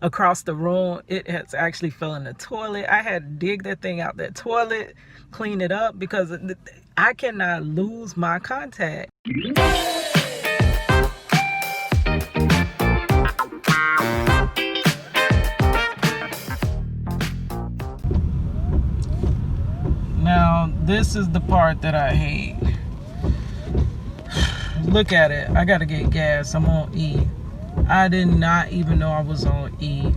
across the room, it has actually fell in the toilet. I had to dig that thing out that toilet, clean it up, because I cannot lose my contact. Now, this is the part that I hate. Look at it. I gotta get gas. I'm on E. I did not even know I was on E.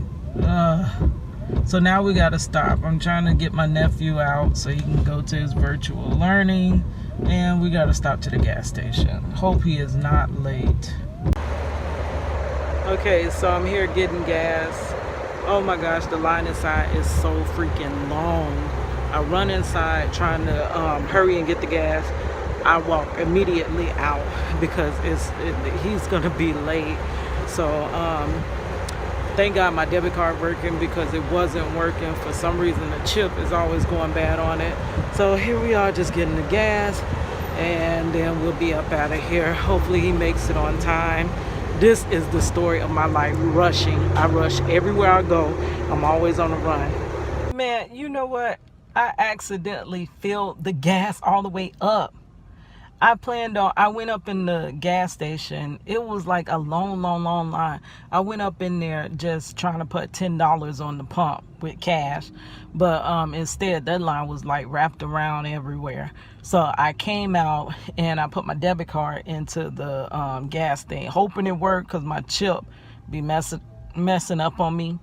So now we gotta stop. I'm trying to get my nephew out so he can go to his virtual learning. And we gotta stop to the gas station. Hope he is not late. Okay, so I'm here getting gas. Oh my gosh, the line inside is so freaking long. I run inside trying to hurry and get the gas. I walk immediately out because he's gonna be late. So thank God my debit card working, because it wasn't working for some reason. The chip is always going bad on it. So here we are, just getting the gas, and then we'll be up out of here. Hopefully he makes it on time. This is the story of my life, rushing. I rush everywhere I go. I'm always on the run. Man, you know what? I accidentally filled the gas all the way up. I went up in the gas station. It was like a long line. I went up in there just trying to put $10 on the pump with cash. But instead, that line was like wrapped around everywhere. So I came out and I put my debit card into the gas thing, hoping it worked, because my chip be messing up on me.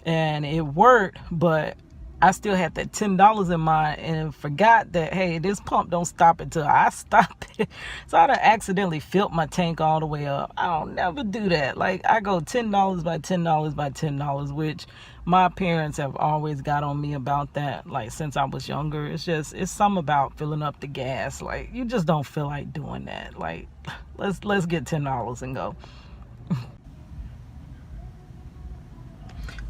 And it worked, but I still had that $10 in mind and forgot that, hey, this pump don't stop until I stop it. So I done accidentally filled my tank all the way up. I don't never do that. Like, I go $10 by $10 by $10, which my parents have always got on me about that, like, since I was younger. It's something about filling up the gas. Like, you just don't feel like doing that. Like, let's get $10 and go.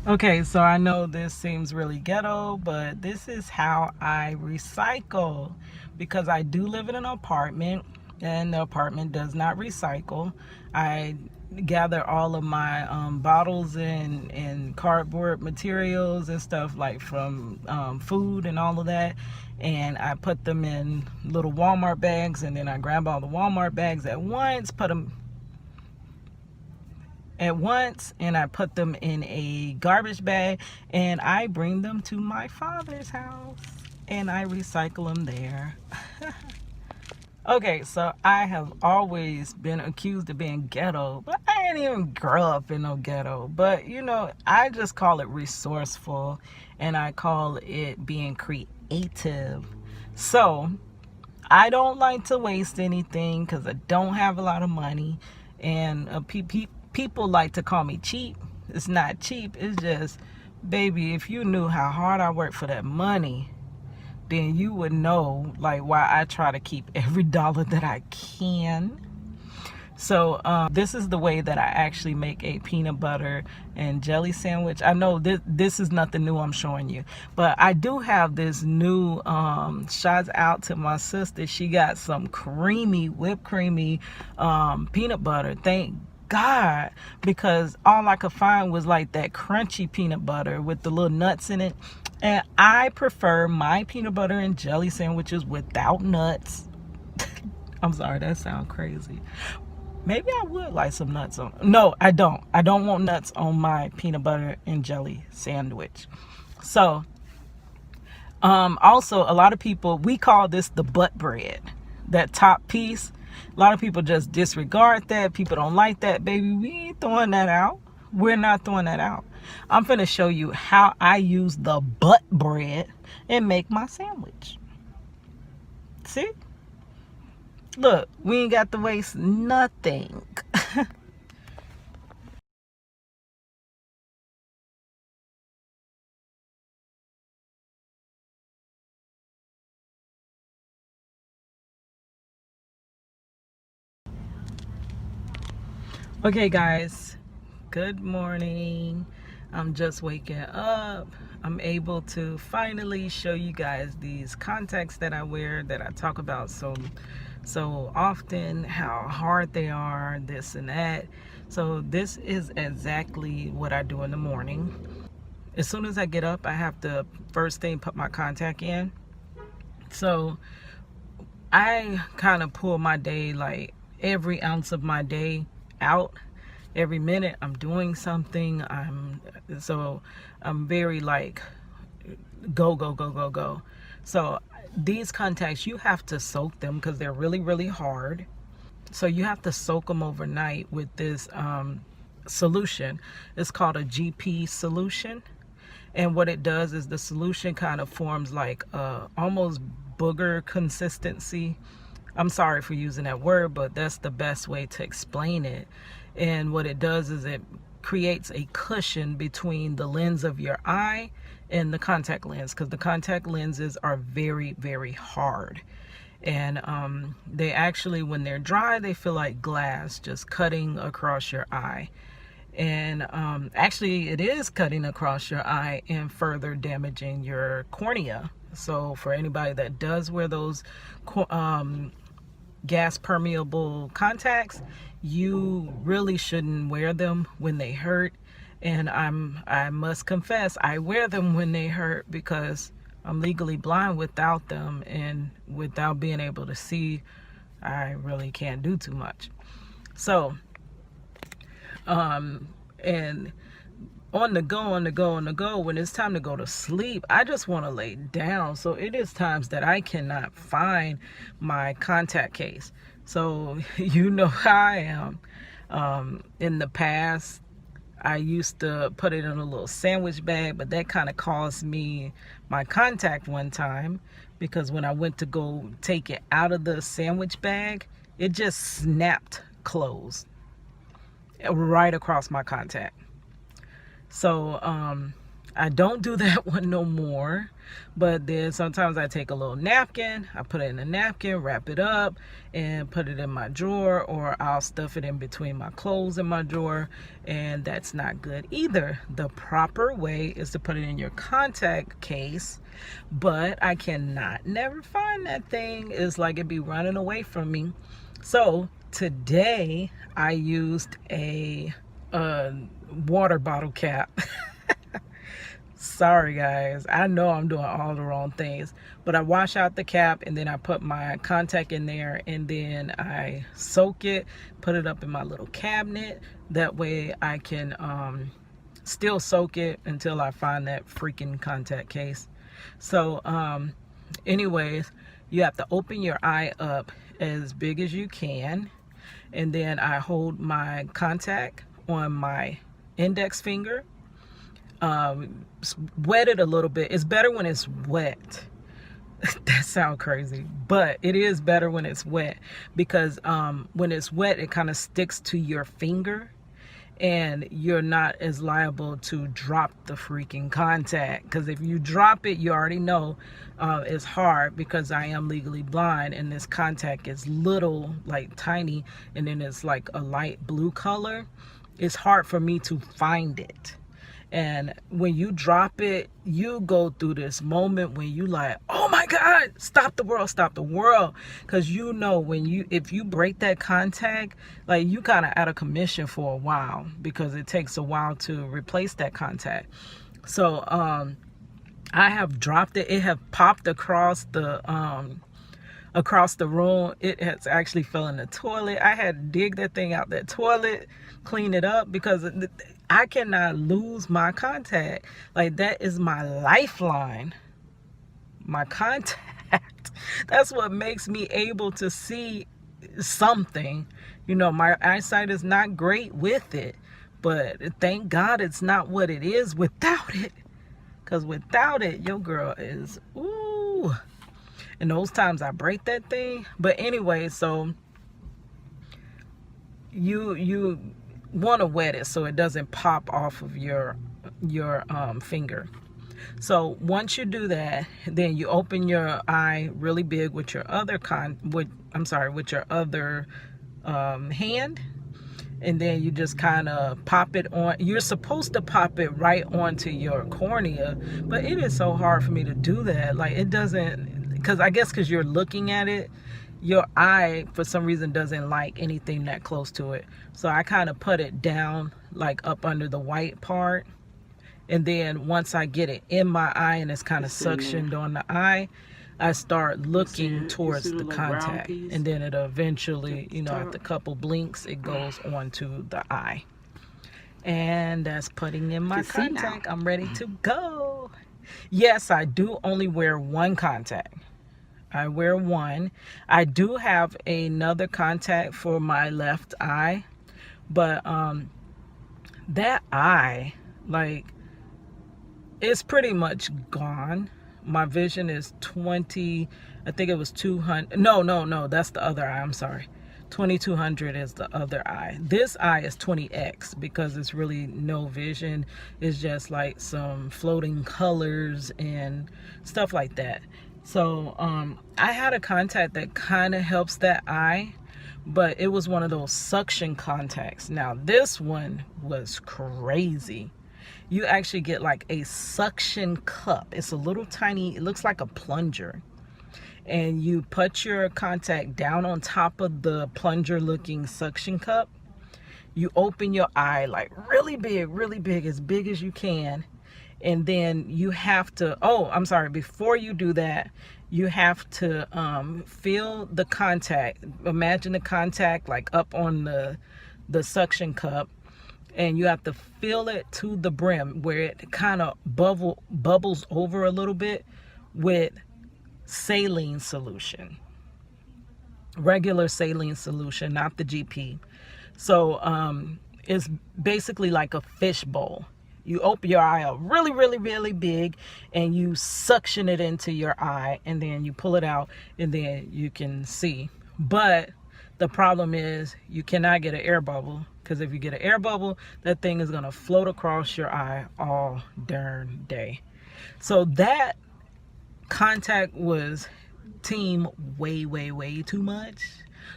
Okay, so I know this seems really ghetto, but this is how I recycle, because I do live in an apartment and the apartment does not recycle. I gather all of my bottles and cardboard materials and stuff, like from food and all of that, and I put them in little Walmart bags, and then I grab all the Walmart bags at once, and I put them in a garbage bag, and I bring them to my father's house and I recycle them there. Okay, so I have always been accused of being ghetto, but I didn't even grow up in no ghetto. But you know, I just call it resourceful, and I call it being creative. So I don't like to waste anything because I don't have a lot of money, and people like to call me cheap. It's not cheap. It's just, baby, if you knew how hard I work for that money, then you would know, like, why I try to keep every dollar that I can. So this is the way that I actually make a peanut butter and jelly sandwich. I know this is nothing new I'm showing you, but I do have this new, shout out to my sister. She got some whipped creamy peanut butter. Thank God, because all I could find was like that crunchy peanut butter with the little nuts in it, and I prefer my peanut butter and jelly sandwiches without nuts. I'm sorry, that sounds crazy. Maybe I would like some nuts on. No, I don't want nuts on my peanut butter and jelly sandwich. So also, a lot of people, we call this the butt bread, that top piece. A lot of people just disregard that. People don't like that. Baby, we ain't throwing that out. We're not throwing that out. I'm finna show you how I use the butt bread and make my sandwich. See? Look, we ain't got to waste nothing. Okay, guys, good morning. I'm just waking up. I'm able to finally show you guys these contacts that I wear, that I talk about so often, how hard they are, this and that. So this is exactly what I do in the morning. As soon as I get up, I have to first thing put my contact in. So I kind of pull my day, like every ounce of my day out. Every minute I'm doing something. I'm very like go go go go go. So these contacts, you have to soak them because they're really, really hard. So you have to soak them overnight with this solution. It's called a GP solution. And what it does is the solution kind of forms like almost booger consistency. I'm sorry for using that word, but that's the best way to explain it. And what it does is it creates a cushion between the lens of your eye and the contact lens, because the contact lenses are very, very hard. And they actually, when they're dry, they feel like glass just cutting across your eye. And actually it is cutting across your eye and further damaging your cornea. So for anybody that does wear those gas permeable contacts, you really shouldn't wear them when they hurt. And I must confess, I wear them when they hurt because I'm legally blind without them, and without being able to see, I really can't do too much. So and on the go, when it's time to go to sleep, I just want to lay down. So it is times that I cannot find my contact case. So you know how I am. In the past, I used to put it in a little sandwich bag, but that kind of caused me my contact one time, because when I went to go take it out of the sandwich bag, it just snapped closed right across my contact. So I don't do that one no more. But then sometimes I take a little napkin, I put it in a napkin, wrap it up, and put it in my drawer, or I'll stuff it in between my clothes in my drawer, and that's not good either. The proper way is to put it in your contact case, but I cannot never find that thing. It's like it be running away from me. So today I used a water bottle cap. Sorry guys, I know I'm doing all the wrong things, but I wash out the cap and then I put my contact in there, and then I soak it, put it up in my little cabinet. That way I can still soak it until I find that freaking contact case. So anyways, you have to open your eye up as big as you can, and then I hold my contact on my index finger, wet it a little bit. It's better when it's wet. That sounds crazy, but it is better when it's wet, because when it's wet, it kind of sticks to your finger, and you're not as liable to drop the freaking contact. Because if you drop it, you already know it's hard, because I am legally blind and this contact is little, like tiny, and then it's like a light blue color. It's hard for me to find it. And when you drop it, you go through this moment when you like, oh my God, stop the world. Because you know, if you break that contact, like you kind of out of commission for a while, because it takes a while to replace that contact. So I have dropped it. It have popped across the room. It has actually fell in the toilet. I had to dig that thing out that toilet, clean it up, because I cannot lose my contact. Like, that is my lifeline, my contact. That's what makes me able to see something. You know, my eyesight is not great with it, but thank God it's not what it is without it. Because without it, your girl is, ooh. And those times I break that thing. But anyway, so you want to wet it so it doesn't pop off of your finger. So once you do that, then you open your eye really big with your other hand, and then you just kind of pop it on. You're supposed to pop it right onto your cornea, but it is so hard for me to do that. Like, it doesn't, because I guess because you're looking at it, your eye for some reason doesn't like anything that close to it. So I kind of put it down like up under the white part, and then once I get it in my eye and it's kind of suctioned on the eye, I start looking towards the contact, and then it'll eventually, you know, after a couple blinks, it goes onto the eye. And that's putting in my contact. I'm ready to go. Yes, I do only wear one contact. I wear one. I do have another contact for my left eye, but that eye, like, it's pretty much gone. My vision is 20, I think it was 200. No, that's the other eye. I'm sorry. 2200 is the other eye. This eye is 20x because it's really no vision. It's just like some floating colors and stuff like that. So I had a contact that kind of helps that eye, but it was one of those suction contacts. Now this one was crazy. You actually get like a suction cup. It's a little tiny, it looks like a plunger. And you put your contact down on top of the plunger looking suction cup. You open your eye like really big, as big as you can. And then you have to, oh, I'm sorry, before you do that, you have to feel the contact. Imagine the contact like up on the suction cup. And you have to fill it to the brim where it kind of bubbles over a little bit with saline solution, regular saline solution, not the GP. So it's basically like a fish bowl. You open your eye up really big, and you suction it into your eye, and then you pull it out, and then you can see. But the problem is you cannot get an air bubble, because if you get an air bubble, that thing is going to float across your eye all darn day. So that contact was team way too much.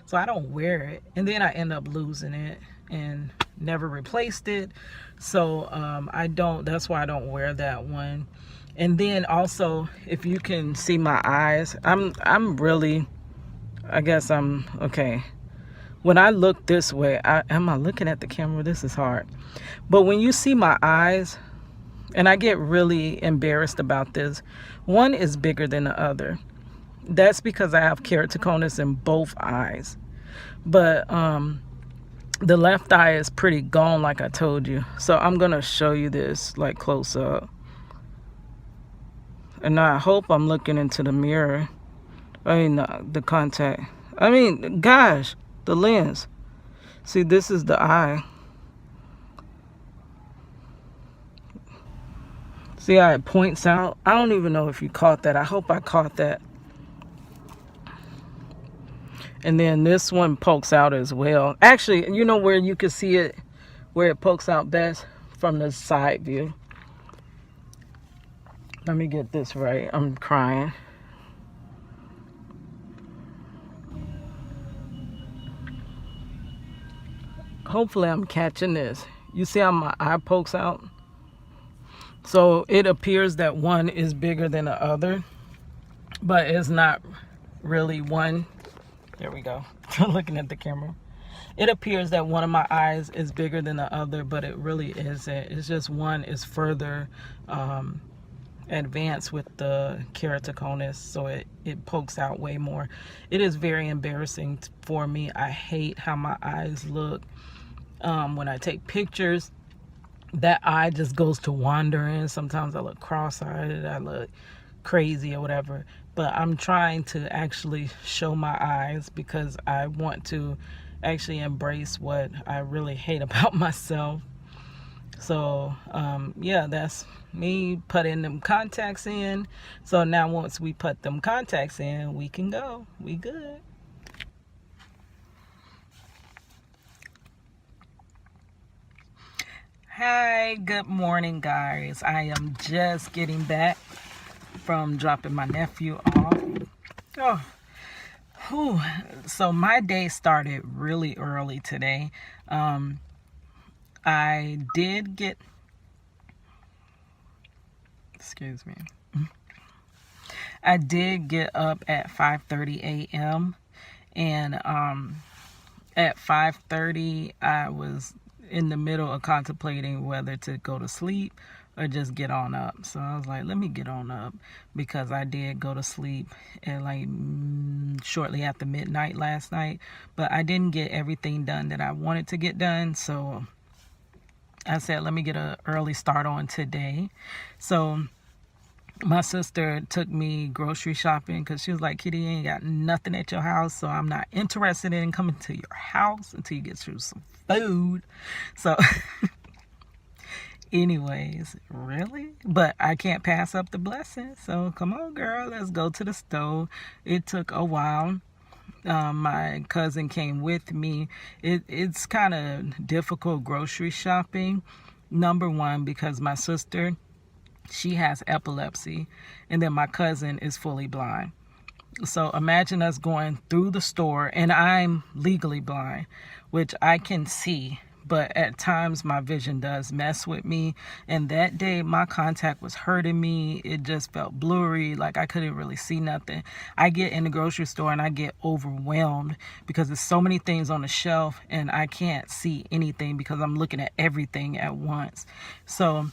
So I don't wear it. And then I end up losing it and never replaced it. So I don't, that's why I don't wear that one. And then also, if you can see my eyes, I'm really, I guess I'm, okay. When I look this way, am I looking at the camera? This is hard. But when you see my eyes, and I get really embarrassed about this, one is bigger than the other. That's because I have keratoconus in both eyes. But the left eye is pretty gone, like I told you. So I'm going to show you this like close up. And I hope I'm looking into the mirror. I mean, the contact. I mean, gosh, the lens. See, this is the eye. See how it points out? I don't even know if you caught that. I hope I caught that. And then this one pokes out as well. Actually, you know where you can see it, where it pokes out best? From the side view. Let me get this right. I'm crying. Hopefully I'm catching this. You see how my eye pokes out? So it appears that one is bigger than the other, but it's not really one. There we go. Looking at the camera. It appears that one of my eyes is bigger than the other, but it really isn't. It's just one is further advanced with the keratoconus, so it pokes out way more. It is very embarrassing for me. I hate how my eyes look when I take pictures. That eye just goes to wandering. Sometimes I look cross-eyed, I look crazy or whatever, but I'm trying to actually show my eyes because I want to actually embrace what I really hate about myself. So yeah, that's me putting them contacts in. So now once we put them contacts in, we can go. We good. Hi, good morning, guys. I am just getting back from dropping my nephew off. Oh, so my day started really early today. I did get, excuse me, I did get up at 5:30 a.m. And at 5:30, I was in the middle of contemplating whether to go to sleep or just get on up. So I was like, let me get on up, because I did go to sleep at like shortly after midnight last night, but I didn't get everything done that I wanted to get done. So I said, let me get an early start on today. So my sister took me grocery shopping because she was like, Kitty, you ain't got nothing at your house, so I'm not interested in coming to your house until you get you some food. So anyways, really? But I can't pass up the blessing. So come on, girl, let's go to the store. It took a while. My cousin came with me. It's kind of difficult grocery shopping. Number one, because my sister, she has epilepsy, and then my cousin is fully blind. So imagine us going through the store, and I'm legally blind, which I can see, but at times my vision does mess with me. And that day my contact was hurting me. It just felt blurry, like I couldn't really see nothing. I get in the grocery store and I get overwhelmed because there's so many things on the shelf and I can't see anything because I'm looking at everything at once. So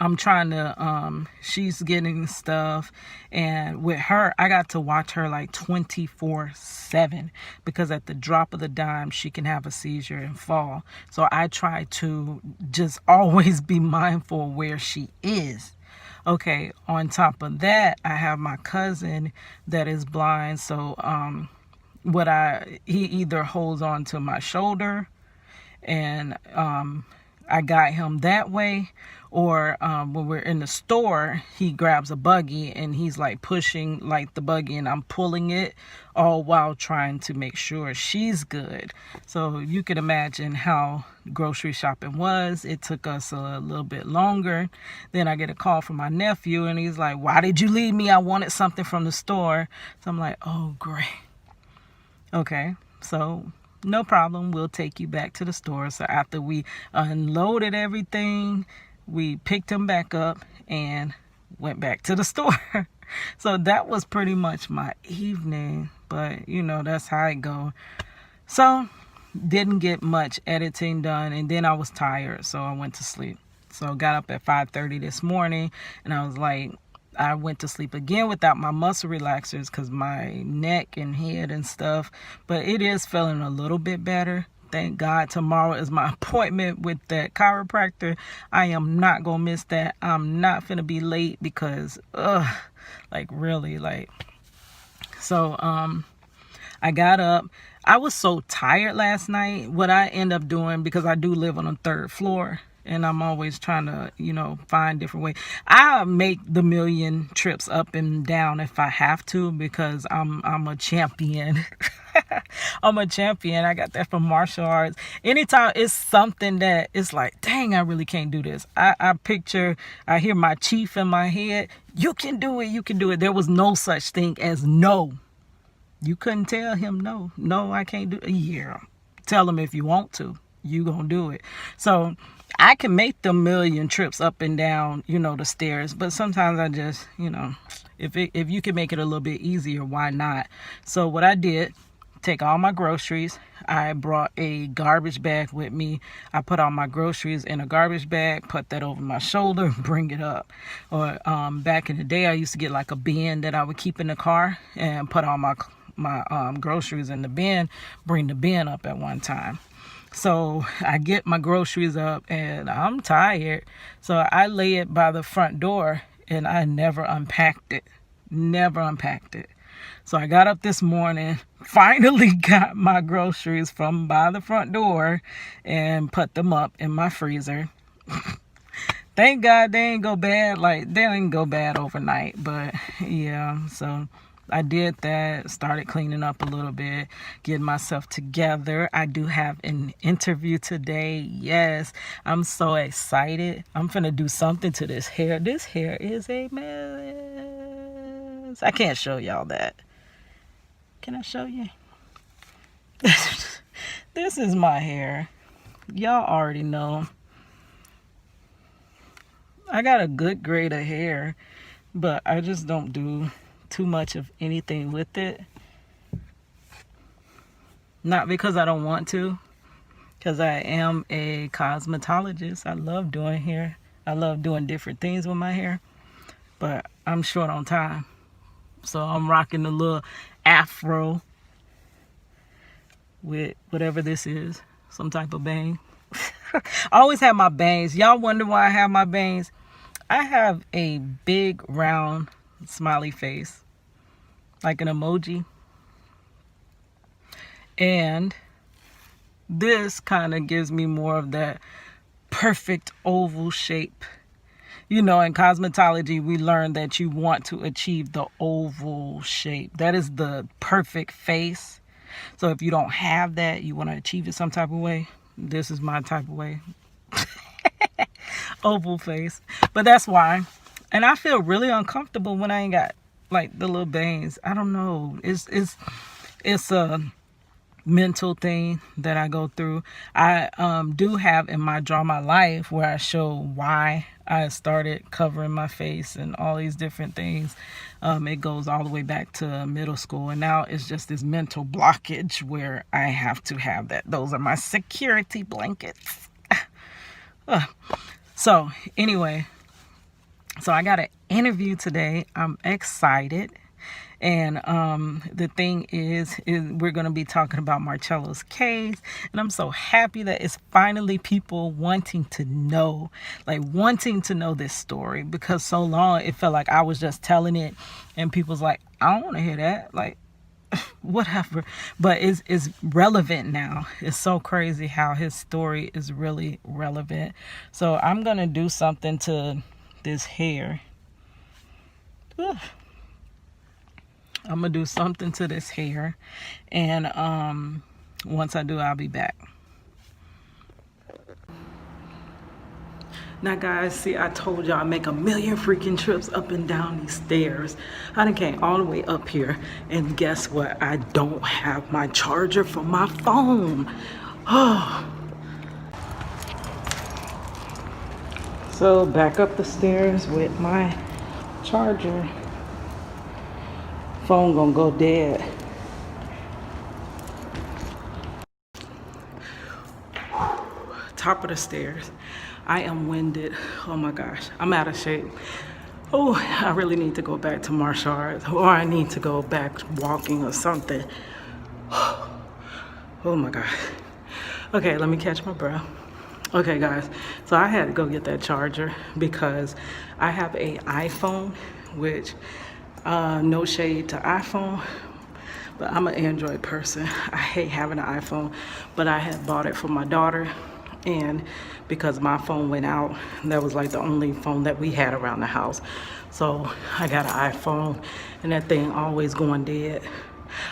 I'm trying to, she's getting stuff, and with her, I got to watch her like 24/7, because at the drop of the dime, she can have a seizure and fall. So I try to just always be mindful of where she is. Okay, on top of that, I have my cousin that is blind. So, he either holds on to my shoulder, and, I got him that way, or when we're in the store, he grabs a buggy and he's like pushing like the buggy and I'm pulling it, all while trying to make sure she's good. So you could imagine how grocery shopping was. It took us a little bit longer. Then I get a call from my nephew and he's like, why did you leave me? I wanted something from the store. So I'm like, oh great. Okay, so no problem, we'll take you back to the store. So after we unloaded everything, we picked him back up and went back to the store. So that was pretty much my evening, but you know, that's how it go. So didn't get much editing done, and then I was tired, so I went to sleep. So got up at 5:30 this morning, and I was like, I went to sleep again without my muscle relaxers because my neck and head and stuff, but it is feeling a little bit better. Thank God. Tomorrow is my appointment with that chiropractor. I am not gonna miss that. I'm not gonna be late because like really, like, so I got up. I was so tired last night. What I end up doing, because I do live on the 3rd floor, and I'm always trying to, you know, find different ways. I make the million trips up and down if I have to, because I'm a champion. I'm a champion. I got that from martial arts. Anytime it's something that it's like, dang, I really can't do this. I hear my chief in my head. You can do it. You can do it. There was no such thing as no. You couldn't tell him no. No, I can't do it. Yeah. Tell him if you want to. You gonna do it. So I can make the million trips up and down, you know, the stairs, but sometimes I just, you know, if you can make it a little bit easier, why not? So what I did, take all my groceries. I brought a garbage bag with me. I put all my groceries in a garbage bag, put that over my shoulder, bring it up. Or back in the day, I used to get like a bin that I would keep in the car and put all my groceries in the bin, bring the bin up at one time. So I get my groceries up and I'm tired. So I lay it by the front door and I never unpacked it. Never unpacked it. So I got up this morning, finally got my groceries from by the front door and put them up in my freezer. Thank God they didn't go bad. Like, they didn't go bad overnight. But yeah, so I did that, started cleaning up a little bit, getting myself together. I do have an interview today. Yes, I'm so excited. I'm finna do something to this hair. This hair is a mess. I can't show y'all that. Can I show you? This is my hair. Y'all already know. I got a good grade of hair, but I just don't do too much of anything with it. Not because I don't want to, because I am a cosmetologist. I love doing hair. I love doing different things with my hair, but I'm short on time. So I'm rocking the little afro with whatever this is, some type of bang. I always have my bangs. Y'all wonder why I have my bangs? I have a big round smiley face, like an emoji. And this kind of gives me more of that perfect oval shape. You know, in cosmetology, we learned that you want to achieve the oval shape. That is the perfect face. So if you don't have that, you want to achieve it some type of way. This is my type of way. Oval face. But that's why. And I feel really uncomfortable when I ain't got like the little bangs. I don't know. It's a mental thing that I go through. I do have in my Draw My Life where I show why I started covering my face and all these different things. It goes all the way back to middle school, and now it's just this mental blockage where I have to have that. Those are my security blankets. So anyway, so I got an interview today. I'm excited. And the thing is we're going to be talking about Marcello's case. And I'm so happy that it's finally people wanting to know this story, because so long it felt like I was just telling it and people's like, I don't want to hear that. Like, whatever. But it's relevant now. It's so crazy how his story is really relevant. So I'm going to do something to this hair. Ugh. I'm gonna do something to this hair, and once I do, I'll be back. Now guys, see, I told y'all I make a million freaking trips up and down these stairs. I done came all the way up here, and guess what? I don't have my charger for my phone. Oh. So back up the stairs with my charger. Phone gonna go dead. Top of the stairs. I am winded. Oh my gosh, I'm out of shape. Oh, I really need to go back to martial arts, or I need to go back walking or something. Oh my God. Okay, let me catch my breath. Okay guys, so I had to go get that charger because I have a iPhone, which no shade to iPhone, but I'm an Android person. I hate having an iPhone, but I had bought it for my daughter, and because my phone went out, that was like the only phone that we had around the house. So I got an iPhone, and that thing always going dead.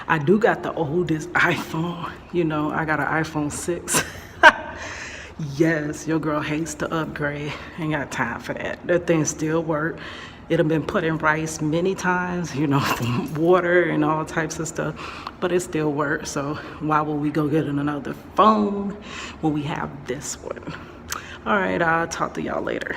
I do got the oldest iPhone, you know, I got an iPhone 6. Yes, your girl hates to upgrade. Ain't got time for that. That thing still work. It have been put in rice many times, you know, water and all types of stuff, but it still works. So why would we go get another phone when we have this one? All right, I'll talk to y'all later.